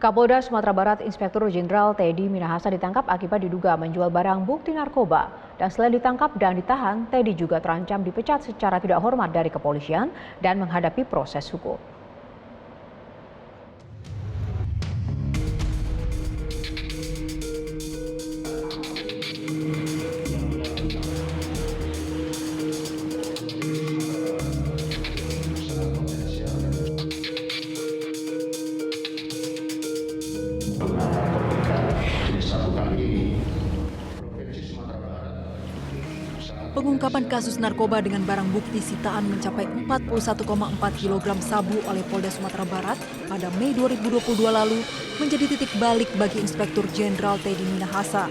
Kapolda Sumatera Barat Inspektur Jenderal Teddy Minahasa ditangkap akibat diduga menjual barang bukti narkoba. Dan selain ditangkap dan ditahan, Teddy juga terancam dipecat secara tidak hormat dari kepolisian dan menghadapi proses hukum. Pengungkapan kasus narkoba dengan barang bukti sitaan mencapai 41,4 kg sabu oleh Polda Sumatera Barat pada Mei 2022 lalu menjadi titik balik bagi Inspektur Jenderal Teddy Minahasa.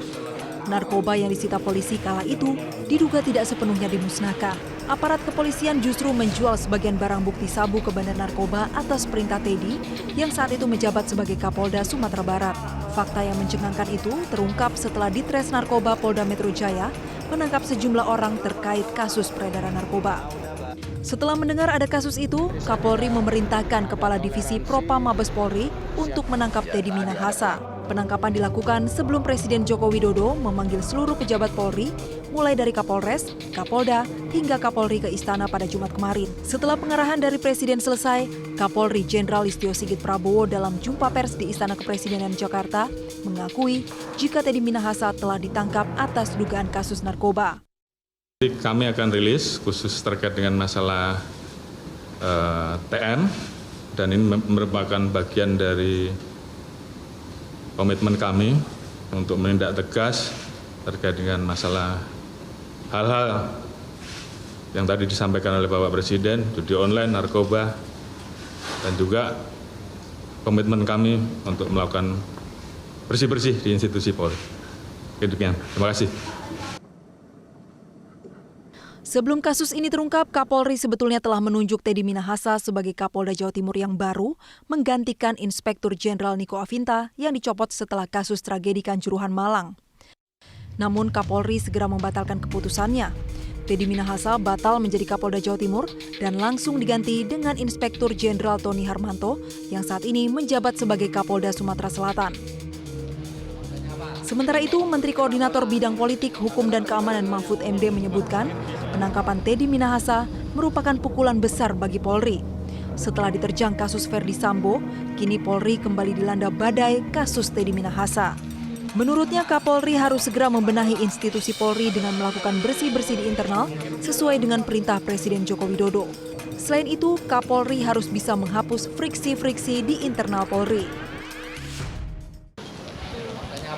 Narkoba yang disita polisi kala itu diduga tidak sepenuhnya dimusnahkan. Aparat kepolisian justru menjual sebagian barang bukti sabu ke Bandar Narkoba atas perintah Teddy yang saat itu menjabat sebagai Kapolda Sumatera Barat. Fakta yang mencengangkan itu terungkap setelah Ditres Narkoba Polda Metro Jaya menangkap sejumlah orang terkait kasus peredaran narkoba. Setelah mendengar ada kasus itu, Kapolri memerintahkan Kepala Divisi Propam Mabes Polri untuk menangkap Teddy Minahasa. Penangkapan dilakukan sebelum Presiden Joko Widodo memanggil seluruh pejabat Polri, mulai dari Kapolres, Kapolda, hingga Kapolri ke Istana pada Jumat kemarin. Setelah pengarahan dari Presiden selesai, Kapolri Jenderal Listio Sigit Prabowo dalam jumpa pers di Istana Kepresidenan Jakarta mengakui jika Teddy Minahasa telah ditangkap atas dugaan kasus narkoba. Kami akan rilis khusus terkait dengan masalah TM, dan ini merupakan bagian dari komitmen kami untuk menindak tegas terkait dengan masalah hal-hal yang tadi disampaikan oleh Bapak Presiden, judi online, narkoba, dan juga komitmen kami untuk melakukan bersih-bersih di institusi Polri. Demikian, terima kasih. Sebelum kasus ini terungkap, Kapolri sebetulnya telah menunjuk Teddy Minahasa sebagai Kapolda Jawa Timur yang baru, menggantikan Inspektur Jenderal Niko Afinta yang dicopot setelah kasus tragedi Kanjuruhan Malang. Namun Kapolri segera membatalkan keputusannya. Teddy Minahasa batal menjadi Kapolda Jawa Timur dan langsung diganti dengan Inspektur Jenderal Tony Harmanto yang saat ini menjabat sebagai Kapolda Sumatera Selatan. Sementara itu, Menteri Koordinator Bidang Politik, Hukum, dan Keamanan Mahfud MD menyebutkan penangkapan Teddy Minahasa merupakan pukulan besar bagi Polri. Setelah diterjang kasus Verdi Sambo, kini Polri kembali dilanda badai kasus Teddy Minahasa. Menurutnya, Kapolri harus segera membenahi institusi Polri dengan melakukan bersih-bersih di internal sesuai dengan perintah Presiden Joko Widodo. Selain itu, Kapolri harus bisa menghapus friksi-friksi di internal Polri.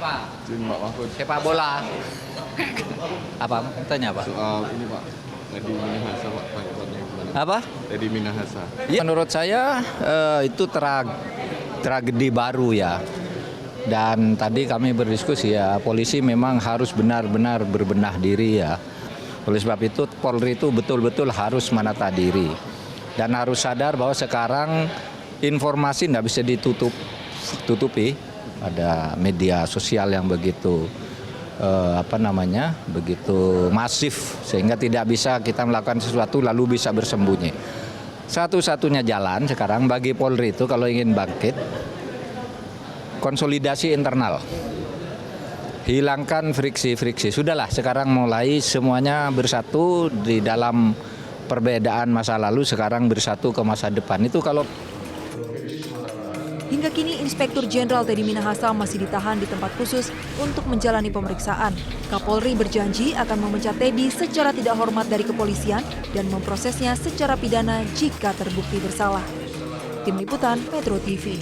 Pak Mahfud. Sepak bola. Apa? Tanya apa? Soal ini Pak, Teddy Minahasa Pak. Apa? Teddy Minahasa. Ya, menurut saya itu tragedi baru ya. Dan tadi kami berdiskusi ya, polisi memang harus benar-benar berbenah diri ya. Oleh sebab itu Polri itu betul-betul harus menata diri. Dan harus sadar bahwa sekarang informasi tidak bisa ditutupi. Ada media sosial yang begitu begitu masif sehingga tidak bisa kita melakukan sesuatu lalu bisa bersembunyi. Satu-satunya jalan sekarang bagi Polri itu kalau ingin bangkit, konsolidasi internal, hilangkan friksi-friksi. Sudahlah sekarang mulai semuanya bersatu di dalam perbedaan masa lalu, sekarang bersatu ke masa depan. Itu kalau Hingga kini, Inspektur Jenderal Teddy Minahasa masih ditahan di tempat khusus untuk menjalani pemeriksaan. Kapolri berjanji akan memecat Teddy secara tidak hormat dari kepolisian dan memprosesnya secara pidana jika terbukti bersalah. Tim Liputan Metro TV.